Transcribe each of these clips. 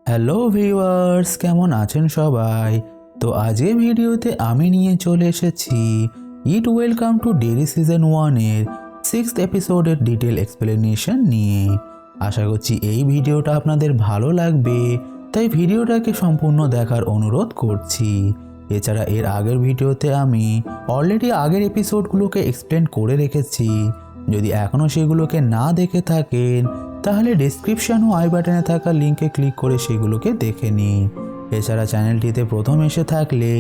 Hello viewers, কেমন আছেন সবাই? তো আজকে ভিডিওতে আমি নিয়ে চলে এসেছি ইট ওয়েলকাম টু ডেরি সিজন 1-এর 6th এপিসোডের ডিটেল এক্সপ্লেনেশন নিয়ে। আশা করছি এই ভিডিওটা আপনাদের ভালো লাগবে, তাই ভিডিওটাকে সম্পূর্ণ দেখার অনুরোধ করছি। এছাড়া এর আগের ভিডিওতে আমি অলরেডি আগের এপিসোডগুলোকে এক্সপ্লেন করে রেখেছি। যদি এখনও সেগুলোকে না দেখে থাকেন তাহলে ডেসক্রিপশন ও আই বাটনে থাকা লিঙ্কে ক্লিক করে সেগুলোকে দেখে নিন। এছাড়া চ্যানেলটিতে প্রথম এসে থাকলে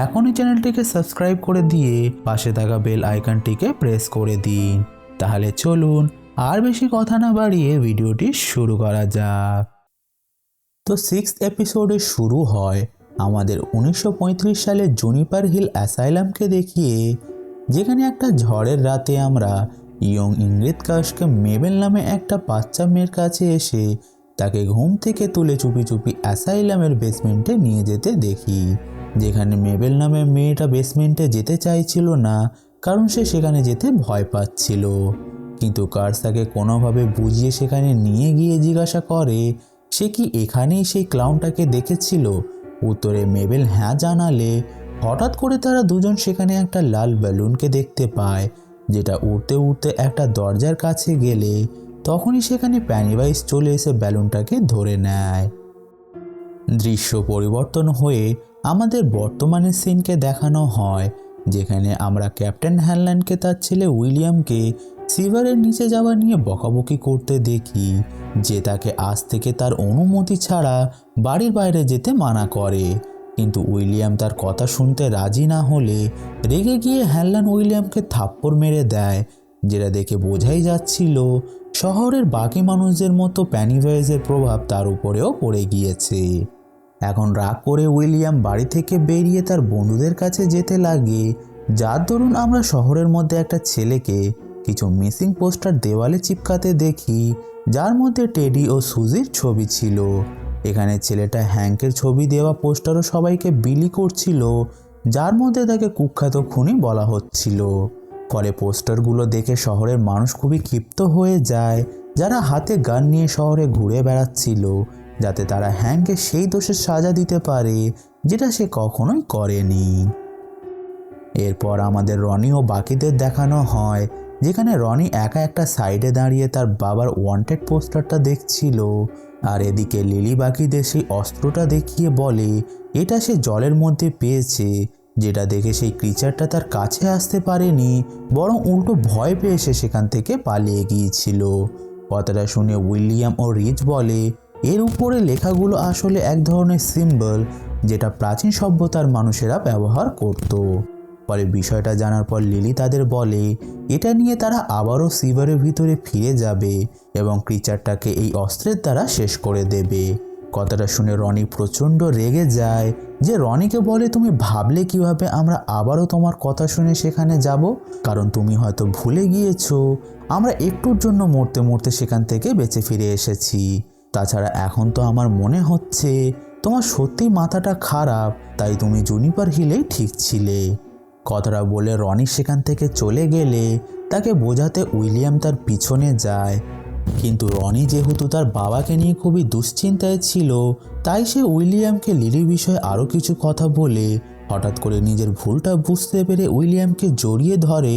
এখনই চ্যানেলটিকে সাবস্ক্রাইব করে দিয়ে পাশে থাকা বেল আইকনটিকে প্রেস করে দিন। তাহলে চলুন আর বেশি কথা না বাড়িয়ে ভিডিওটি শুরু করা যাক। তো 6th এপিসোডে শুরু হয় আমাদের 1935 সালে জুনিপার হিল অ্যাসাইলামকে দেখিয়ে, যেখানে একটা ঝড়ের রাতে আমরা ইয়ং ইংরেজ কাশকে মেবেল নামে একটা বাচ্চা মেয়ের কাছে এসে তাকে ঘুম থেকে তুলে চুপি চুপি অ্যাসাইলামের বেসমেন্টে নিয়ে যেতে দেখি। যেখানে মেবেল নামে মেয়েটা বেসমেন্টে যেতে চাইছিল না, কারণ সে সেখানে যেতে ভয় পাচ্ছিল। কিন্তু কার্স তাকে কোনোভাবে বুঝিয়ে সেখানে নিয়ে গিয়ে জিজ্ঞাসা করে সে কি এখানেই সেই ক্লাউনটাকে দেখেছিল। উত্তরে মেবেল হ্যাঁ জানালে হঠাৎ করে তারা দুজন সেখানে একটা লাল বেলুনকে দেখতে পায়, যেটা উড়তে উড়তে একটা দরজার কাছে গেলে তখনই সেখানে প্যানিভাইজ চলে এসে বেলুনটাকে ধরে নেয়। দৃশ্য পরিবর্তন হয়ে আমাদের বর্তমানের সিনকে দেখানো হয়, যেখানে আমরা ক্যাপ্টেন হ্যানল্যান্ডকে তার ছেলে উইলিয়ামকে সিভারের নিচে যাওয়া নিয়ে বকাবকি করতে দেখি, যে তাকে আজ থেকে তার অনুমতি ছাড়া বাড়ির বাইরে যেতে মানা করে। কিন্তু উইলিয়াম তার কথা শুনতে রাজি না হলে রেগে গিয়ে হ্যানল্যান্ড উইলিয়ামকে থাপ্পড় মেরে দেয়, যেটা দেখে বোঝাই যাচ্ছিল শহরের বাকি মানুষদের মতো প্যানিভাইজের প্রভাব তার উপরেও পড়ে গিয়েছে। এখন রাগ করে উইলিয়াম বাড়ি থেকে বেরিয়ে তার বন্ধুদের কাছে যেতে লাগে, যার দরুন আমরা শহরের মধ্যে একটা ছেলেকে কিছু মিসিং পোস্টার দেওয়ালে চিপকাতে দেখি, যার মধ্যে টেডি ও সুজির ছবি ছিল। এখানে ছেলেটা হ্যাঙ্কের ছবি দেওয়া পোস্টারও সবাইকে বিলি করছিল, যার মধ্যে তাকে কুখ্যাত খুনি বলা হচ্ছিল। ফলে পোস্টারগুলো দেখে শহরের মানুষ খুবই ক্ষিপ্ত হয়ে যায়, যারা হাতে গান নিয়ে শহরে ঘুরে বেড়াচ্ছিল, যাতে তারা হ্যাংকে সেই দোষের সাজা দিতে পারে যেটা সে কখনোই করেনি। এরপর আমাদের রনি ও বাকিদের দেখানো হয়, যেখানে রনি একা একটা সাইডে দাঁড়িয়ে তার বাবার ওয়ান্টেড পোস্টারটা দেখছিল, আর এদিকে লিলি বাকিদের সেই অস্ত্রটা দেখিয়ে বলে এটা সে জলের মধ্যে পেয়েছে, যেটা দেখে সেই ক্রিচারটা তার কাছে আসতে পারেনি, বরং উল্টো ভয় পেয়ে সে সেখান থেকে পালিয়ে গিয়েছিল। কথাটা শুনে উইলিয়াম ও রিচ বলে এর উপরে লেখাগুলো আসলে এক ধরনের সিম্বল, যেটা প্রাচীন সভ্যতার মানুষেরা ব্যবহার করত। পরে বিষয়টা জানার পর লিলি তাদের বলে এটা নিয়ে তারা আবারও সিভারের ভিতরে ফিরে যাবে এবং ক্রিচারটাকে এই অস্ত্রের দ্বারা শেষ করে দেবে। কথাটা শুনে রনি প্রচণ্ড রেগে যায়, যে রনিকে বলে তুমি ভাবলে কিভাবে আমরা আবারও তোমার কথা শুনে সেখানে যাব, কারণ তুমি হয়তো ভুলে গিয়েছো আমরা একটুর জন্য মরতে মরতে সেখান থেকে বেঁচে ফিরে এসেছি। তাছাড়া এখন তো আমার মনে হচ্ছে তোমার সত্যি মাথাটা খারাপ, তাই তুমি জুনিপার হিলেই ঠিক ছিলে। কথাটা বলে রনি সেখান থেকে চলে গেলে তাকে বোঝাতে উইলিয়াম তার পিছনে যায়, কিন্তু রনি যেহেতু তার বাবাকে নিয়ে খুবই দুশ্চিন্তায় ছিল, তাই সে উইলিয়ামকে লিলির বিষয়ে আরও কিছু কথা বলে হঠাৎ করে নিজের ভুলটা বুঝতে পেরে উইলিয়ামকে জড়িয়ে ধরে,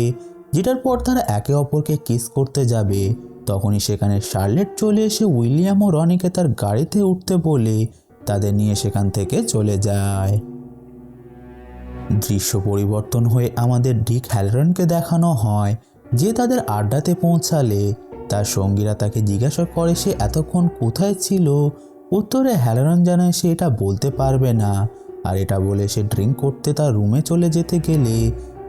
যেটার পর তারা একে অপরকে কিস করতে যাবে। তখনই সেখানে শার্লেট চলে এসে উইলিয়াম ও রনিকে তার গাড়িতে উঠতে বলে তাদের নিয়ে সেখান থেকে চলে যায়। দৃশ্য পরিবর্তন হয়ে আমাদের ডিক হ্যালরনকে দেখানো হয়, যে তাদের আড্ডাতে পৌঁছালে তার সঙ্গীরা তাকে জিজ্ঞাসা করে সে এতক্ষণ কোথায় ছিল। উত্তরে হ্যালরন জানায় সে এটা বলতে পারবে না, আর এটা বলে সে ড্রিঙ্ক করতে তার রুমে চলে যেতে গেলে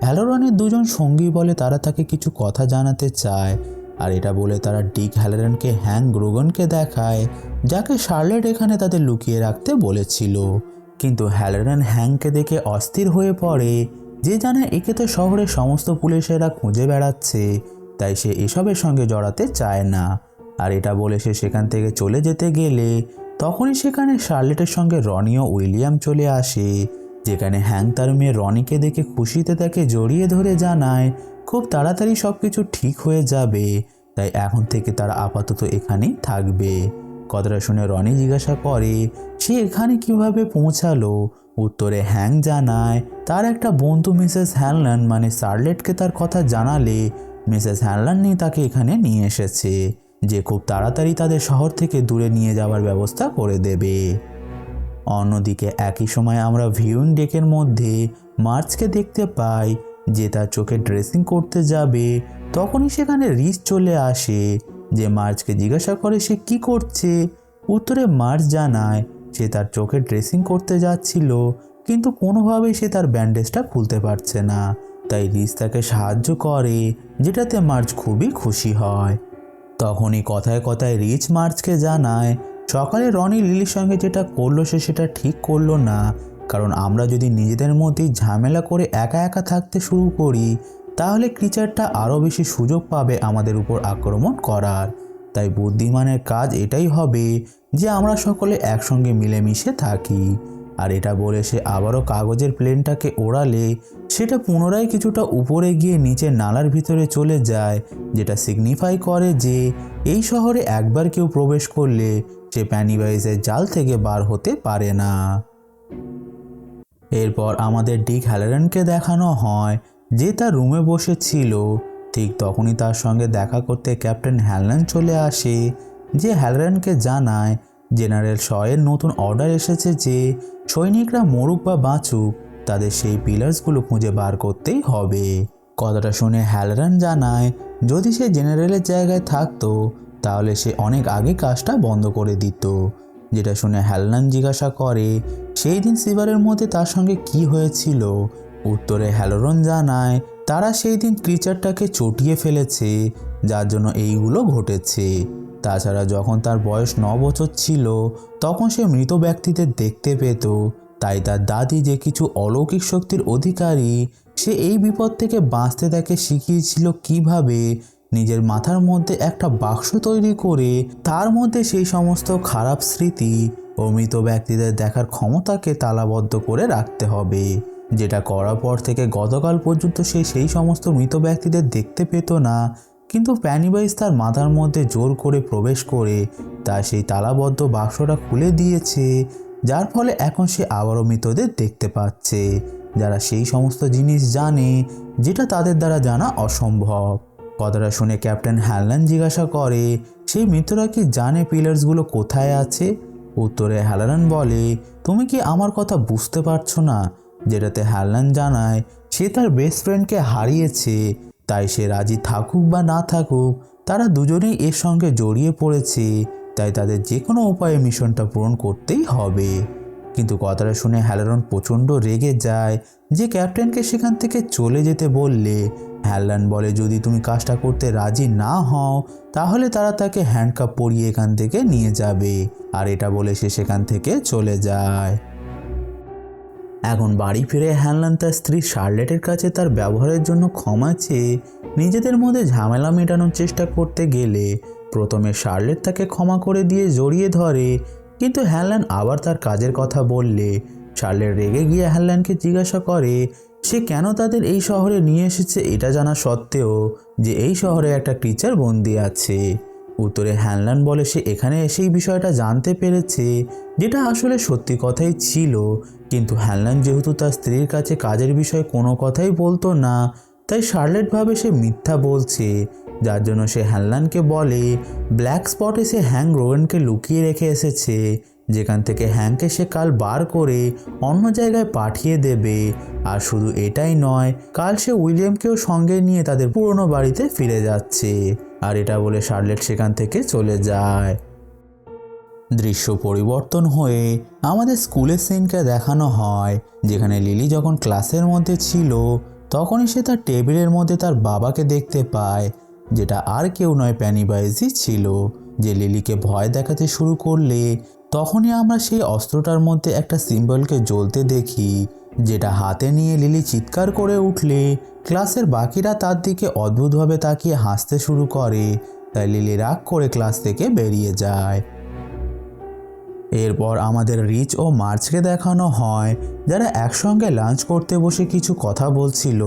হ্যালরনের দুজন সঙ্গী বলে তারা তাকে কিছু কথা জানাতে চায়, আর এটা বলে তারা ডিক হ্যালরনকে হ্যাংক গ্রোগনকে দেখায়, যাকে শার্লেট এখানে তাদের লুকিয়ে রাখতে বলেছিল। কিন্তু হ্যালরন হ্যাংকে দেখে অস্থির হয়ে পড়ে, যে জানে একে তো শহরের সমস্ত পুলিশেরা খুঁজে বেড়াচ্ছে, তাই সে এসবের সঙ্গে জড়াতে চায় না। আর এটা বলে সে সেখান থেকে চলে যেতে গেলে তখনই সেখানে শার্লেটের সঙ্গে রনি ও উইলিয়াম চলে আসে, যেখানে হ্যাংক তার মেয়ে রনিকে দেখে খুশিতে তাকে জড়িয়ে ধরে জানায় খুব তাড়াতাড়ি সব কিছু ঠিক হয়ে যাবে, তাই এখন থেকে তারা আপাতত এখানেই থাকবে। কথাটা শুনে রনি জিজ্ঞাসা করে সে এখানে কিভাবে পৌঁছালো। উত্তরে হ্যাং জানায় তার একটা বন্ধু মিসেস হ্যানল্যান্ড মানে শার্লেটকে তার কথা জানালে মিসেস হ্যানল্যান্ডই তাকে এখানে নিয়ে এসেছে, যে খুব তাড়াতাড়ি তাদের শহর থেকে দূরে নিয়ে যাওয়ার ব্যবস্থা করে দেবে। অন্যদিকে একই সময় আমরা ভিউইং ডেকের মধ্যে মার্চকে দেখতে পাই যে তার চোখে ড্রেসিং করতে যাবে। তখনই সেখানে রিচ চলে আসে, যে মার্চকে জিজ্ঞাসা করে সে কি করছে। উত্তরে মার্চ জানায় সে তার চোখে ড্রেসিং করতে যাচ্ছিল, কিন্তু কোনোভাবেই সে তার ব্যান্ডেজটা খুলতে পারছে না। তাই রিচ তাকে সাহায্য করে, যেটাতে মার্চ খুবই খুশি হয়। তখনই কথায় কথায় রিচ মার্চকে জানায় সকালে রনি লিলির সঙ্গে যেটা করলো সে সেটা ঠিক করলো না, কারণ আমরা যদি নিজেদের মধ্যেই ঝামেলা করে একা একা থাকতে শুরু করি তাহলে ক্রিচারটা আরও বেশি সুযোগ পাবে আমাদের উপর আক্রমণ করার। তাই বুদ্ধিমানের কাজ এটাই হবে যে আমরা সকলে একসঙ্গে মিলেমিশে থাকি। আর এটা বলে সে আবারও কাগজের প্লেনটাকে ওড়ালে সেটা পুনরায় কিছুটা উপরে গিয়ে নিচে নালার ভিতরে চলে যায়, যেটা সিগনিফাই করে যে এই শহরে একবার কেউ প্রবেশ করলে সে পেনিওয়াইজের জাল থেকে বার হতে পারে না। এরপর আমাদের ডিক হ্যালারনকে দেখানো হয় যে তার রুমে বসেছিল। ঠিক তখনই তার সঙ্গে দেখা করতে ক্যাপ্টেন হ্যানল্যান্ড চলে আসে, যে হ্যালারনকে জানায় জেনারেল শয়ের নতুন অর্ডার এসেছে যে সৈনিকরা মরুক বা বাঁচুক তাদের সেই পিলার্সগুলো খুঁজে বার করতেই হবে। কথাটা শুনে হ্যালারন জানায় যদি সে জেনারেলের জায়গায় থাকতো তাহলে সে অনেক আগে কাজটা বন্ধ করে দিত। যেটা শুনে হ্যালারন জিজ্ঞাসা করে সেই দিন সিভারের মধ্যে তার সঙ্গে কি হয়েছিল। উত্তরে হ্যালারন জানায় তারা সেই দিন ক্রিচারটাকে চটিয়ে ফেলেছে, যার জন্য এইগুলো ঘটেছে। তাছাড়া যখন তার বয়স 9 বছর ছিল তখন সে মৃত ব্যক্তিদের দেখতে পেত, তাই তার দাদি যে কিছু অলৌকিক শক্তির অধিকারী সে এই বিপদ থেকে বাঁচতে তাকে শিখিয়েছিল কিভাবে নিজের মাথার মধ্যে একটা বাক্স তৈরি করে তার মধ্যে সেই সমস্ত খারাপ স্মৃতি ও মৃত ব্যক্তিদের দেখার ক্ষমতাকে তালাবদ্ধ করে রাখতে হবে। যেটা করার পর থেকে গতকাল পর্যন্ত সে সেই সমস্ত মৃত ব্যক্তিদের দেখতে পেত না, কিন্তু পেনিওয়াইজ তার মাথার মধ্যে জোর করে প্রবেশ করে তার সেই তালাবদ্ধ বাক্সটা খুলে দিয়েছে, যার ফলে এখন সে আবারও মৃতদের দেখতে পাচ্ছে, যারা সেই সমস্ত জিনিস জানে যেটা তাদের দ্বারা জানা অসম্ভব। কথাটা শুনে ক্যাপ্টেন হ্যানল্যান্ড জিজ্ঞাসা করে সেই মৃতরা কি জানে পিলার্সগুলো কোথায় আছে। উত্তরে হ্যালারন বলে তুমি কি আমার কথা বুঝতে পারছো না। যেটাতে হ্যানল্যান্ড জানায় সে তার বেস্ট ফ্রেন্ডকে হারিয়েছে, তাই সে রাজি থাকুক বা না থাকুক তারা দুজনেই এর সঙ্গে জড়িয়ে পড়েছে, তাই তাদের যে কোনো উপায়ে মিশনটা পূরণ করতেই হবে। কিন্তু কথাটা শুনে হ্যালারন প্রচণ্ড রেগে যায় যে ক্যাপ্টেনকে সেখান থেকে চলে যেতে বললে। হ্যানল্যান্ড বলে যদি তুমি কাজটা করতে রাজি না হও তাহলে তারা তাকে হ্যান্ডকাপ পরিয়ে এখান থেকে নিয়ে যাবে, আর এটা বলে সে সেখান থেকে চলে যায়। এখন বাড়ি ফিরে হ্যানল্যান্ড তার স্ত্রী শার্লেটের কাছে তার ব্যবহারের জন্য ক্ষমা চেয়ে নিজেদের মধ্যে ঝামেলা মেটানোর চেষ্টা করতে গেলে প্রথমে শার্লেট তাকে ক্ষমা করে দিয়ে জড়িয়ে ধরে, কিন্তু হ্যানল্যান্ড আবার তার কাজের কথা বললে শার্লেট রেগে গিয়ে হ্যানল্যান্ডকে জিজ্ঞাসা করে সে কেন তাদের এই শহরে নিয়ে এসেছে এটা জানা সত্ত্বেও যে এই শহরে একটা ক্রিচার বন্দি আছে। উত্তরে হ্যানল্যান্ড বলে সে এখানে এসেই বিষয়টা জানতে পেরেছে, যেটা আসলে সত্যি কথাই ছিল, কিন্তু হ্যানল্যান্ড যেহেতু তার স্ত্রীর কাছে কাজের বিষয়ে কোনো কথাই বলতো না তাই শার্লেট ভাবে সে মিথ্যা বলছে, যার জন্য সে হ্যানল্যান্ডকে বলে ব্ল্যাক স্পটে সে হ্যাং রোয়েনকে লুকিয়ে রেখে এসেছে, যেখান থেকে হ্যাংকে সে কাল বার করে অন্য জায়গায় পাঠিয়ে দেবে। আর শুধু এটাই নয়, কাল সে উইলিয়ামকেও সঙ্গে নিয়ে তাদের পুরনো বাড়িতে ফিরে যাচ্ছে। আর এটা বলে শার্লেট সেখান থেকে চলে যায়। দৃশ্য পরিবর্তন হয়ে আমাদের স্কুলের সিনকে দেখানো হয়, যেখানে লিলি যখন ক্লাসের মধ্যে ছিল তখনই সে তার টেবিলের মধ্যে তার বাবাকে দেখতে পায়, যেটা আর কেউ নয় পেনিওয়াইজই ছিল, যে লিলিকে ভয় দেখাতে শুরু করলে তখনই আমরা সেই অস্ত্রটার মধ্যে একটা সিম্বলকে জ্বলতে দেখি, যেটা হাতে নিয়ে লিলি চিৎকার করে উঠলে ক্লাসের বাকিরা তার দিকে অদ্ভুতভাবে তাকিয়ে হাসতে শুরু করে, তাই লিলি রাগ করে ক্লাস থেকে বেরিয়ে যায়। এরপর আমাদের রিচ ও মার্চকে দেখানো হয় যারা একসঙ্গে লাঞ্চ করতে বসে কিছু কথা বলছিল।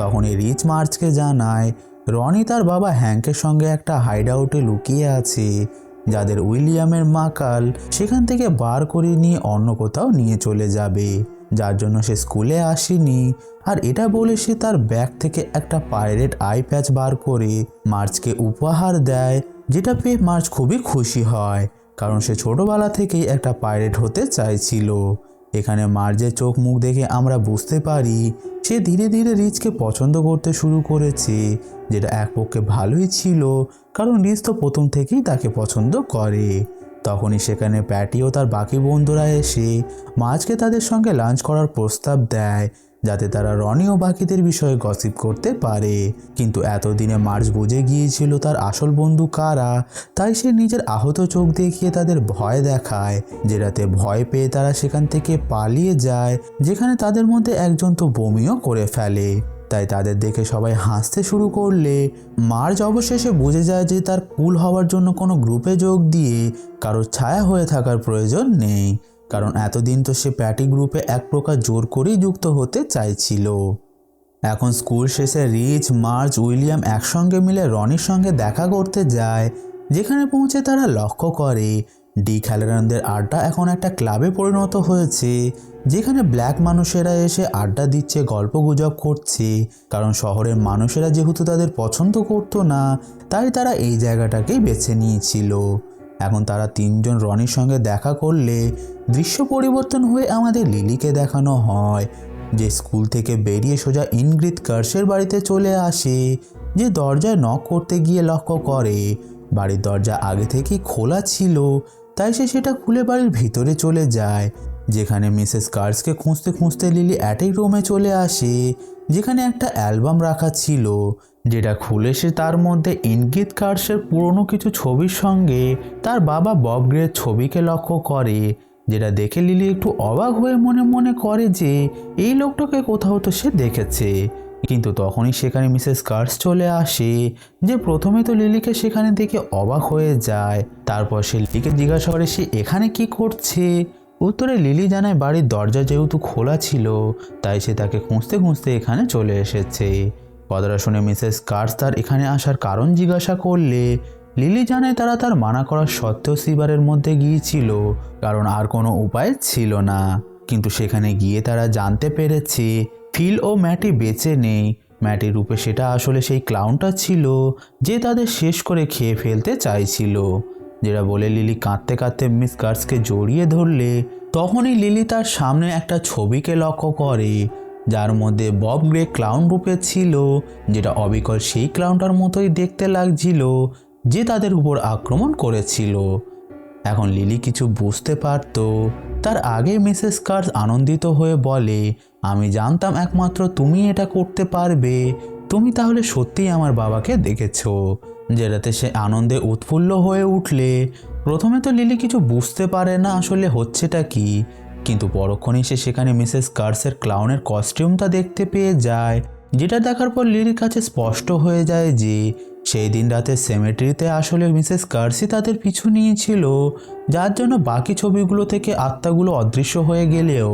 তখনই রিচ মার্চকে জানায় রনি তার বাবা হ্যাংকের সঙ্গে একটা হাইড আউটে লুকিয়ে আছে, যাদের উইলিয়ামের মা কাল সেখান থেকে বার করে নিয়ে অন্য কোথাও নিয়ে চলে যাবে, যার জন্য সে স্কুলে আসেনি। আর এটা বলে সে তার ব্যাগ থেকে একটা পাইরেট আই প্যাচ বার করে মার্চকে উপহার দেয়, যেটা পেয়ে মার্চ খুবই খুশি হয়, কারণ সে ছোটবেলা থেকেই একটা পাইরেট হতে চাইছিল। এখানে মার্চের চোখ মুখ দেখে আমরা বুঝতে পারি সে ধীরে ধীরে রিচকে পছন্দ করতে শুরু করেছে, যেটা এক পক্ষে ভালোই ছিল, কারণ রিচ তো প্রথম থেকেই তাকে পছন্দ করে। তখনই সেখানে প্যাটি ও তার বাকি বন্ধুরা এসে মার্চকে তাদের সঙ্গে লাঞ্চ করার প্রস্তাব দেয়, যাতে তারা রনি ও বাকিদের বিষয়ে গসিপ করতে পারে। কিন্তু এতদিনে মার্চ বুঝে গিয়েছিল তার আসল বন্ধু কারা, তাই সে নিজের আহত চোখ দেখিয়ে তাদের ভয় দেখায়, যেটাতে ভয় পেয়ে তারা সেখান থেকে পালিয়ে যায়, যেখানে তাদের মধ্যে একজন তো বমিও করে ফেলে। তাই তাদের দেখে সবাই হাসতে শুরু করলে মার্চ অবশেষে বুঝে যায় যে তার কুল হওয়ার জন্য কোনো গ্রুপে যোগ দিয়ে কারোর ছায়া হয়ে থাকার প্রয়োজন নেই, কারণ এতদিন তো সে প্যাটি গ্রুপে এক প্রকার জোর করেই যুক্ত হতে চাইছিল। এখন স্কুল শেষে রিচ, মার্চ, উইলিয়াম একসঙ্গে মিলে রনির সঙ্গে দেখা করতে যায়, যেখানে পৌঁছে তারা লক্ষ্য করে ডি খেলারানদের আড্ডা এখন একটা ক্লাবে পরিণত হয়েছে, যেখানে ব্ল্যাক মানুষেরা এসে আড্ডা দিচ্ছে, গল্প গুজব করছে, কারণ শহরের মানুষেরা যেহেতু তাদের পছন্দ করতো না, তাই তারা এই জায়গাটাকেই বেছে নিয়েছিল। এখন তারা তিনজন রনির সঙ্গে দেখা করলে দৃশ্য পরিবর্তন হয়ে আমাদের লিলিকে দেখানো হয়, যে স্কুল থেকে বেরিয়ে সোজা ইনগ্রিড কার্সের বাড়িতে চলে আসে, যে দরজায় নক করতে গিয়ে লক্ষ্য করে বাড়ির দরজা আগে থেকেই খোলা ছিল, তাই সে সেটা খুলে বাড়ির ভিতরে চলে যায়, যেখানে মিসেস কার্সকে খুঁজতে খুঁজতে লিলি অ্যাটিক রুমে চলে আসে, যেখানে একটা অ্যালবাম রাখা ছিল, যেটা খুলে সে তার মধ্যে ইনগ্রিড কার্সের পুরনো কিছু ছবির সঙ্গে তার বাবা বব গ্রের ছবিকে লক্ষ্য করে, যেটা দেখে লিলি একটু অবাক হয়ে মনে মনে করে যে এই লোকটাকে কোথাও তো সে দেখেছে। কিন্তু তখনই সেখানে মিসেস কার্স চলে আসে, যে প্রথমে তো লিলিকে সেখানে দেখে অবাক হয়ে যায়, তারপর সে লিলিকে জিজ্ঞাসা করে সে এখানে কি করছে। উত্তরে লিলি জানায় বাড়ির দরজা যেহেতু খোলা ছিল, তাই সে তাকে খুঁজতে খুঁজতে এখানে চলে এসেছে। কথাটা শুনে মিসেস কার্স তার এখানে আসার কারণ জিজ্ঞাসা করলে লিলি জানায় তারা তার মানা করার সত্ত্বেও সিবারের মধ্যে গিয়েছিল, কারণ আর কোনো উপায় ছিল না। কিন্তু সেখানে গিয়ে তারা জানতে পেরেছে ফিল ও ম্যাটি বেঁচে নেই। ম্যাটির রূপে সেটা আসলে সেই ক্লাউনটা ছিল, যে তাদের শেষ করে খেয়ে ফেলতে চাইছিল, যেটা বলে লিলি কাঁদতে কাঁদতে মিস কার্সকে জড়িয়ে ধরলে তখনই লিলি তার সামনে একটা ছবিকে লক্ষ্য করে, যার মধ্যে বব গ্রে ক্লাউন রূপে ছিল, যেটা অবিকল সেই ক্লাউনটার মতোই দেখতে লাগছিল, যে তাদের উপর আক্রমণ করেছিল। এখন লিলি কিছু বুঝতে পারত, তার আগে মিসেস কার্স আনন্দিত হয়ে বলে আমি জানতাম একমাত্র তুমি এটা করতে পারবে, তুমি তাহলে সত্যিই আমার বাবাকে দেখেছো, যেটাতে সে আনন্দে উৎফুল্ল হয়ে উঠলে প্রথমে তো লিলি কিছু বুঝতে পারে না আসলে হচ্ছেটা কি, কিন্তু পরক্ষণেই সে সেখানে মিসেস কার্সের ক্লাউনের কস্টিউমটা দেখতে পেয়ে যায়, যেটা দেখার পর লিলির কাছে স্পষ্ট হয়ে যায় যে সেই দিন রাতে সেমেট্রিতে আসলে মিসেস কার্সি তাদের পিছু নিয়েছিল, যার জন্য বাকি ছবিগুলো থেকে আত্মাগুলো অদৃশ্য হয়ে গেলেও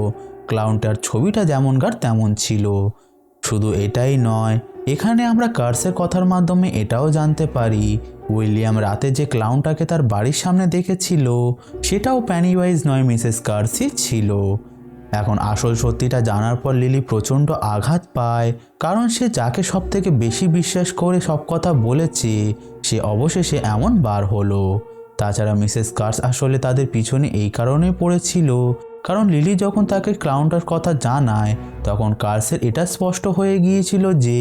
ক্লাউনটার ছবিটা যেমনকার তেমন ছিল। শুধু এটাই নয়, এখানে আমরা কার্সের কথার মাধ্যমে এটাও জানতে পারি উইলিয়াম রাতে যে ক্লাউনটাকে তার বাড়ির সামনে দেখেছিল সেটাও প্যানিওয়াইজ নয়, মিসেস কার্সি ছিল। এখন আসল সত্যিটা জানার পর লিলি প্রচণ্ড আঘাত পায়, কারণ সে যাকে সব থেকে বেশি বিশ্বাস করে সব কথা বলেছে সে অবশেষে এমন বার হলো। তাছাড়া মিসেস কার্স আসলে তাদের পিছনে এই কারণেই পড়েছিল, কারণ লিলি যখন তাকে ক্লাউনটার কথা জানায় তখন কার্সের এটা স্পষ্ট হয়ে গিয়েছিল যে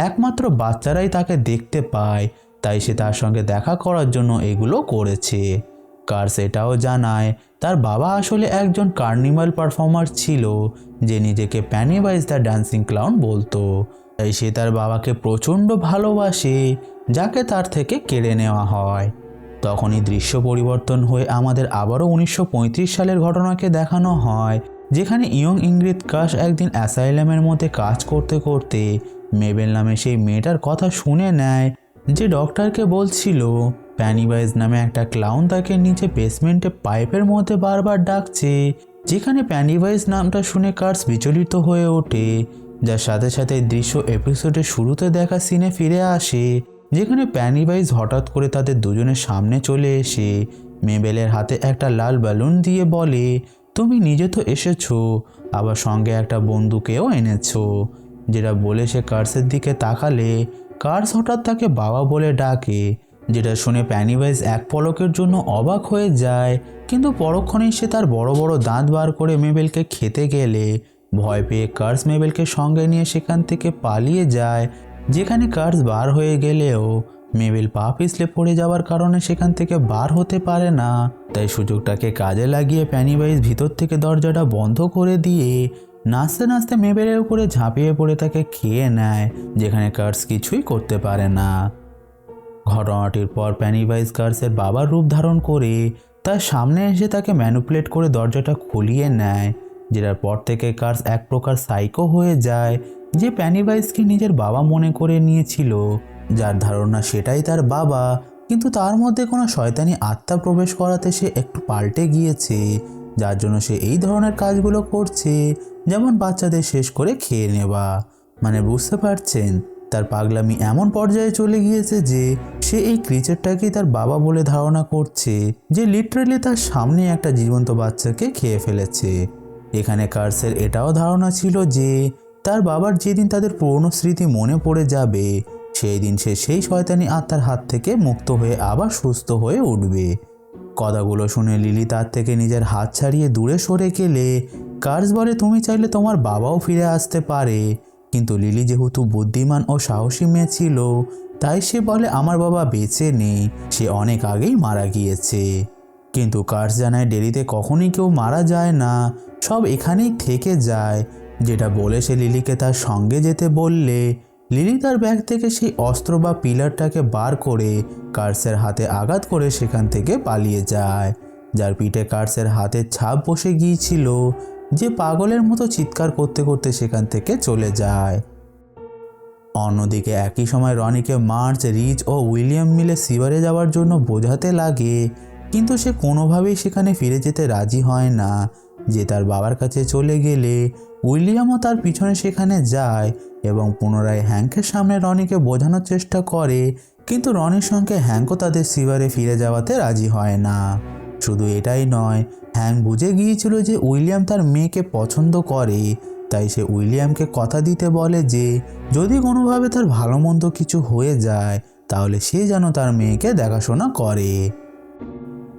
একমাত্র বাচ্চারাই তাকে দেখতে পায়, তাই সে তার সঙ্গে দেখা করার জন্য এগুলো করেছে। কার্স এটাও জানায় তার বাবা আসলে একজন কার্নিভাল পারফর্মার ছিল, যে নিজেকে প্যানিওয়াইজ দ্য ড্যান্সিং ক্লাউন বলতো, তাই সে তার বাবাকে প্রচণ্ড ভালোবাসে, যাকে তার থেকে কেড়ে নেওয়া হয়। তখনই দৃশ্য পরিবর্তন হয়ে আমাদের আবারও 1935 সালের ঘটনাকে দেখানো হয়, যেখানে ইয়ং ইনগ্রিড কার্স একদিন অ্যাসাইলামের মধ্যে কাজ করতে করতে মেবেল নামে সেই মেয়েটার কথা শুনে নেয়, যে ডক্টরকে বলছিল প্যানিওয়াইজ নামে একটা ক্লাউন তাকে নিচে বেসমেন্টে পাইপের মধ্যে বারবার ডাকছে। যেখানে প্যানিওয়াইজ নামটা শুনে কার্স বিচলিত হয়ে ওঠে, যার সাথে সাথে দৃশ্য এপিসোডের শুরুতে দেখা সিনে ফিরে আসে, যেখানে পেনিওয়াইজ হঠাৎ করে তাদের দুজনের সামনে চলে এসে মেবেলের হাতে একটা লাল বেলুন দিয়ে বলে, তুমি নিজে তো এসেছো, আবার সঙ্গে একটা বন্দুকেও এনেছো। যেটা বলে সে কার্সের দিকে তাকালে কার্স হঠাৎ তাকে বাবা বলে ডাকে, যেটা শুনে পেনিওয়াইজ এক পলকের জন্য অবাক হয়ে যায়, কিন্তু পরক্ষণেই সে তার বড় বড় দাঁত বার করে মেবেলকে খেতে গেলে ভয় পেয়ে কার্স মেবেলকে সঙ্গে নিয়ে সেখান থেকে পালিয়ে যায়। যেখানে কার্স বার হয়ে গেলেও মেবেল পা পিছলে পড়ে যাওয়ার কারণে সেখান থেকে বার হতে পারে না। তাই সুযোগটাকে কাজে লাগিয়ে পেনিওয়াইজ ভিতর থেকে দরজাটা বন্ধ করে দিয়ে নাচতে নাচতে মেবেলের উপরে ঝাঁপিয়ে পড়ে তাকে খেয়ে নেয়, যেখানে কার্স কিছুই করতে পারে না। ঘটনাটির পর পেনিওয়াইজ কার্সের বাবার রূপ ধারণ করে তার সামনে এসে তাকে ম্যানিপুলেট করে দরজাটা খুলিয়ে নেয়, যেটার পর থেকে কার্স এক প্রকার সাইকো হয়ে যায়, যে পেনিওয়াইজকে নিজের বাবা মনে করে নিয়েছিল, যার ধারণা সেটাই তার বাবা, কিন্তু তার মধ্যে কোনো শয়তানি আত্মা প্রবেশ করাতে সে একটু পাল্টে গিয়েছে, যার জন্য সে এই ধরনের কাজগুলো করছে, যেমন বাচ্চাদের শেষ করে খেয়ে নেওয়া। মানে বুঝতে পারছেন, তার পাগলামি এমন পর্যায়ে চলে গিয়েছে যে সে এই ক্রিচারটাকেই তার বাবা বলে ধারণা করছে, যে লিটারালি তার সামনে একটা জীবন্ত বাচ্চাকে খেয়ে ফেলেছে। এখানে কার্সের এটাও ধারণা ছিল যে তার বাবার যেদিন তাদের পুরনো স্মৃতি মনে পড়ে যাবে, সেই দিন সে সেই শয়তানি আত্মার হাত থেকে মুক্ত হয়ে আবার সুস্থ হয়ে উঠবে। কথাগুলো শুনে লিলি তার থেকে নিজের হাত ছাড়িয়ে দূরে সরে গেলে কার্স বলে, তুমি চাইলে তোমার বাবাও ফিরে আসতে পারে, কিন্তু লিলি যেহেতু বুদ্ধিমান ও সাহসী মেয়ে ছিল, তাই সে বলে আমার বাবা বেঁচে নেই, সে অনেক আগেই মারা গিয়েছে। কিন্তু কার্স জানায় ডেরিতে কখনই কেউ মারা যায় না, সব এখানেই থেকে যায়, যেটা বলে সে লিলিকে তার সঙ্গে যেতে বললে লিলি তার ব্যাগ থেকে সেই অস্ত্র বা পিলারটাকে বার করে কার্সের হাতে আঘাত করে সেখান থেকে পালিয়ে যায়, যার পিঠে কার্সের হাতের ছাপ বসে গিয়েছিল, যে পাগলের মতো চিৎকার করতে করতে সেখান থেকে চলে যায়। অন্যদিকে একই সময় রনিকে মার্চ, রিচ ও উইলিয়াম মিলে সিভারে যাওয়ার জন্য বোঝাতে লাগে, কিন্তু সে কোনোভাবেই সেখানে ফিরে যেতে রাজি হয় না, যে তার বাবার কাছে চলে গেলে উইলিয়ামও তার পিছনে সেখানে যায় এবং পুনরায় হ্যাঙ্কের সামনে রনিকে বোঝানোর চেষ্টা করে, কিন্তু রনির সঙ্গে হ্যাঙ্কও তাদের সিভারে ফিরে যাওয়াতে রাজি হয় না। শুধু এটাই নয়, হ্যাঙ্ক বুঝে গিয়েছিল যে উইলিয়াম তার মেয়েকে পছন্দ করে, তাই সে উইলিয়ামকে কথা দিতে বলে যে যদি কোনোভাবে তার ভালো মন্দ কিছু হয়ে যায় তাহলে সে যেন তার মেয়েকে দেখাশোনা করে।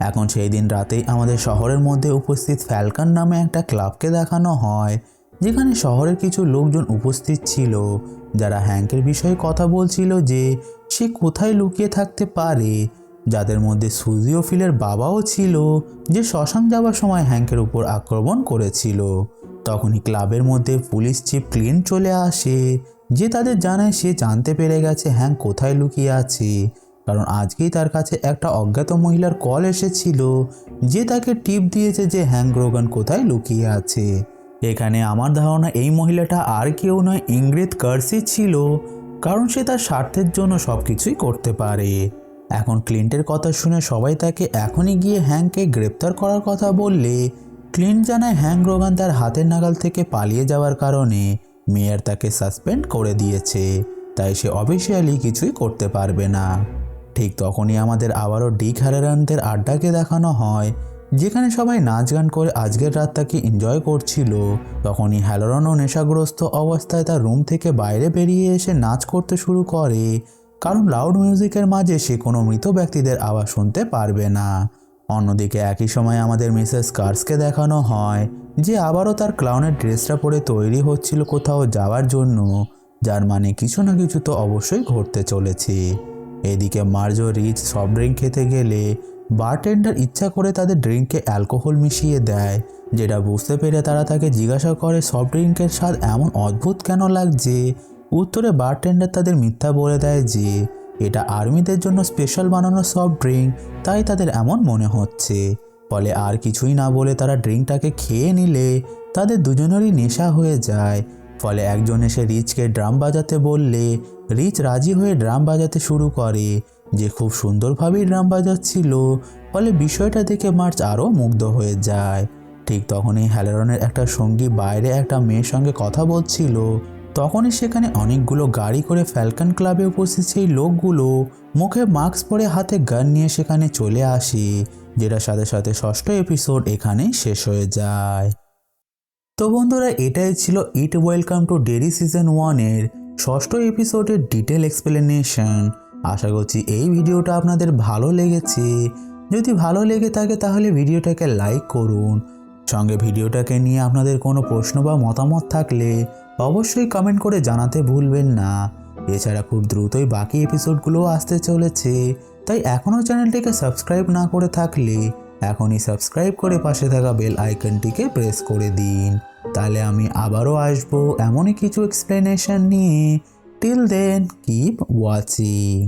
এখন সেই দিন রাতেই আমাদের শহরের মধ্যে উপস্থিত ফ্যালকন নামে একটা ক্লাবকে দেখানো হয়, যেখানে শহরের কিছু লোকজন উপস্থিত ছিল, যারা হ্যাঙ্কের বিষয়ে কথা বলছিল যে সে কোথায় লুকিয়ে থাকতে পারে, যাদের মধ্যে সুজি ও ফিলের বাবাও ছিল, যে শ্মশান যাওয়ার সময় হ্যাঙ্কের উপর আক্রমণ করেছিল। তখনই ক্লাবের মধ্যে পুলিশ চিফ ক্লিন চলে আসে, যে তাদের জানায় সে জানতে পেরে গেছে হ্যাঙ্ক কোথায় লুকিয়ে আছে, কারণ আজকেই তার কাছে একটা অজ্ঞাত মহিলার কল এসেছিল, যে তাকে টিপ দিয়েছে যে হ্যাঙ্ক গ্রোগান কোথায় লুকিয়ে আছে। এখানে আমার ধারণা এই মহিলাটা আর কেউ নয়, ইংরিদ কার্সি ছিল, কারণ সে তার স্বার্থের জন্য সব কিছুই করতে পারে। এখন ক্লিন্টের কথা শুনে সবাই তাকে এখনই গিয়ে হ্যাঙ্ককে গ্রেপ্তার করার কথা বললে ক্লিন্ট জানায় হ্যাঙ্ক গ্রোগান তার হাতের নাগাল থেকে পালিয়ে যাওয়ার কারণে মেয়র তাকে সাসপেন্ড করে দিয়েছে, তাই সে অফিসিয়ালি কিছুই করতে পারবে না। ঠিক তখনই আমাদের আবারও ডিক হ্যালোরনদের আড্ডাকে দেখানো হয়, যেখানে সবাই নাচ গান করে আজকের রাতটাকে এনজয় করছিল। তখনই হ্যালোরনও নেশাগ্রস্ত অবস্থায় তার রুম থেকে বাইরে বেরিয়ে এসে নাচ করতে শুরু করে, কারণ লাউড মিউজিকের মাঝে সে কোনো মৃত ব্যক্তিদের আওয়াজ শুনতে পারবে না। অন্যদিকে একই সময় আমাদের মিসেস কার্সকে দেখানো হয়, যে আবারও তার ক্লাউনের ড্রেসটা পরে তৈরি হচ্ছিল কোথাও যাওয়ার জন্য, যার মানে কিছু না কিছু তো অবশ্যই ঘটতে চলেছে। এদিকে মার্জ ও রিচ সফট ড্রিঙ্ক খেতে গেলে বারটেন্ডার ইচ্ছা করে তাদের ড্রিঙ্কে অ্যালকোহল মিশিয়ে দেয়, যেটা বুঝতে পেরে তারা তাকে জিজ্ঞাসা করে সফট ড্রিঙ্কের স্বাদ এমন অদ্ভুত কেন লাগছে। উত্তরে বারটেন্ডার তাদের মিথ্যা বলে দেয় যে এটা আর্মিদের জন্য স্পেশাল বানানো সফট ড্রিঙ্ক, তাই তাদের এমন মনে হচ্ছে। ফলে আর কিছুই না বলে তারা ড্রিঙ্কটাকে খেয়ে নিলে তাদের দুজনেরই নেশা হয়ে যায়। ফলে একজন এসে রিচকে ড্রাম বাজাতে বললে রিচ রাজি হয়ে ড্রাম বাজাতে শুরু করে, যে খুব সুন্দরভাবেই ড্রাম বাজাচ্ছিল। ফলে বিষয়টা দেখে মার্চ আরও মুগ্ধ হয়ে যায়। ঠিক তখনই হ্যালোরনের একটা সঙ্গী বাইরে একটা মেয়ের সঙ্গে কথা বলছিল, তখনই সেখানে অনেকগুলো গাড়ি করে ফ্যালকন ক্লাবে উপস্থিত সেই লোকগুলো মুখে মাস্ক পরে হাতে গান নিয়ে সেখানে চলে আসে, যেটার সাথে সাথে ষষ্ঠ এপিসোড এখানেই শেষ হয়ে যায়। তো বন্ধুরা, এটাই ছিল ইট ওয়েলকাম টু ডেরি সিজন 1-এর ষষ্ঠ এপিসোডের ডিটেল এক্সপ্লেনেশন। আশা করছি এই ভিডিওটা আপনাদের ভালো লেগেছে। যদি ভালো লেগে থাকে তাহলে ভিডিওটাকে লাইক করুন। সঙ্গে ভিডিওটাকে নিয়ে আপনাদের কোনো প্রশ্ন বা মতামত থাকলে অবশ্যই কমেন্ট করে জানাতে ভুলবেন না। এছাড়া খুব দ্রুতই বাকি এপিসোডগুলোও আসতে চলেছে, তাই এখনও চ্যানেলটিকে সাবস্ক্রাইব না করে থাকলে এখনই সাবস্ক্রাইব করে পাশে থাকা বেল আইকনটিকে প্রেস করে দিন। তাহলে আমি আবারও আসবো এমনই কিছু এক্সপ্লেনেশন নিয়ে। Till then keep watching.